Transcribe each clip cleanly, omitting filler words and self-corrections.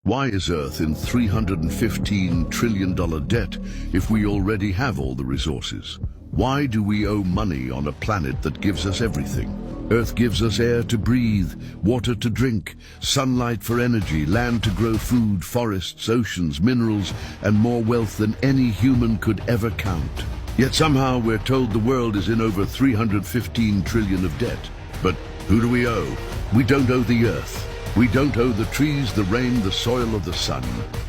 Why is Earth in $315 trillion debt if we already have all the resources? Why do we owe money on a planet that gives us everything? Earth gives us air to breathe, water to drink, sunlight for energy, land to grow food, forests, oceans, minerals, and more wealth than any human could ever count. Yet somehow we're told the world is in over 315 trillion of debt. But who do we owe? We don't owe the Earth. We don't owe the trees, the rain, the soil, or the sun.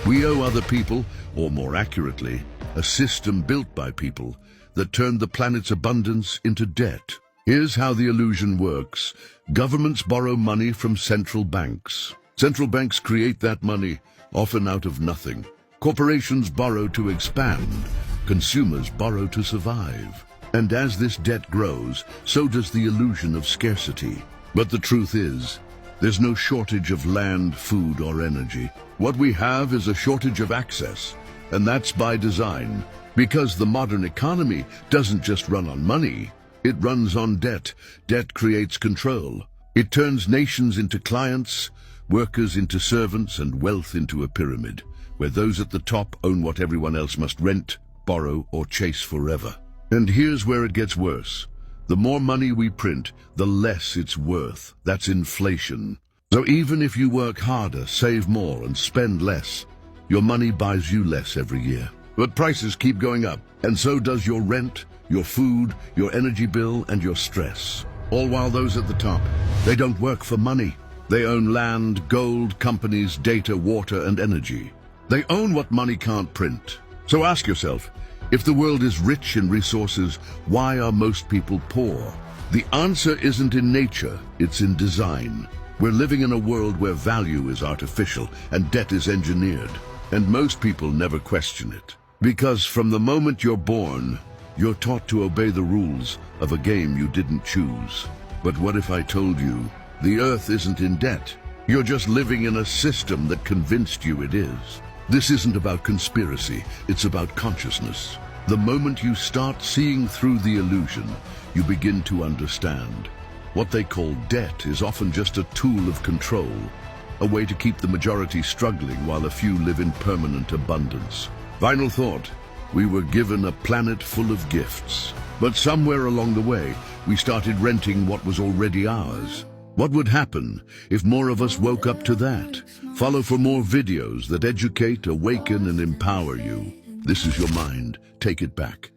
We owe other people, or more accurately, a system built by people that turned the planet's abundance into debt. Here's how the illusion works. Governments borrow money from central banks. Central banks create that money, often out of nothing. Corporations borrow to expand. Consumers borrow to survive. And as this debt grows, so does the illusion of scarcity. But the truth is, there's no shortage of land, food, or energy. What we have is a shortage of access, and that's by design. Because the modern economy doesn't just run on money, it runs on debt. Debt creates control. It turns nations into clients, workers into servants, and wealth into a pyramid, where those at the top own what everyone else must rent, borrow, or chase forever. And here's where it gets worse. The more money we print, the less it's worth. That's inflation. So even if you work harder, save more, and spend less, your money buys you less every year. But prices keep going up, and so does your rent, your food, your energy bill, and your stress. All while those at the top, they don't work for money. They own land, gold, companies, data, water, and energy. They own what money can't print. So ask yourself, if the world is rich in resources, why are most people poor? The answer isn't in nature, it's in design. We're living in a world where value is artificial and debt is engineered. And most people never question it. Because from the moment you're born, you're taught to obey the rules of a game you didn't choose. But what if I told you the Earth isn't in debt? You're just living in a system that convinced you it is. This isn't about conspiracy, it's about consciousness. The moment you start seeing through the illusion, you begin to understand. What they call debt is often just a tool of control, a way to keep the majority struggling while a few live in permanent abundance. Final thought, we were given a planet full of gifts. But somewhere along the way, we started renting what was already ours. What would happen if more of us woke up to that? Follow for more videos that educate, awaken, and empower you. This is your mind. Take it back.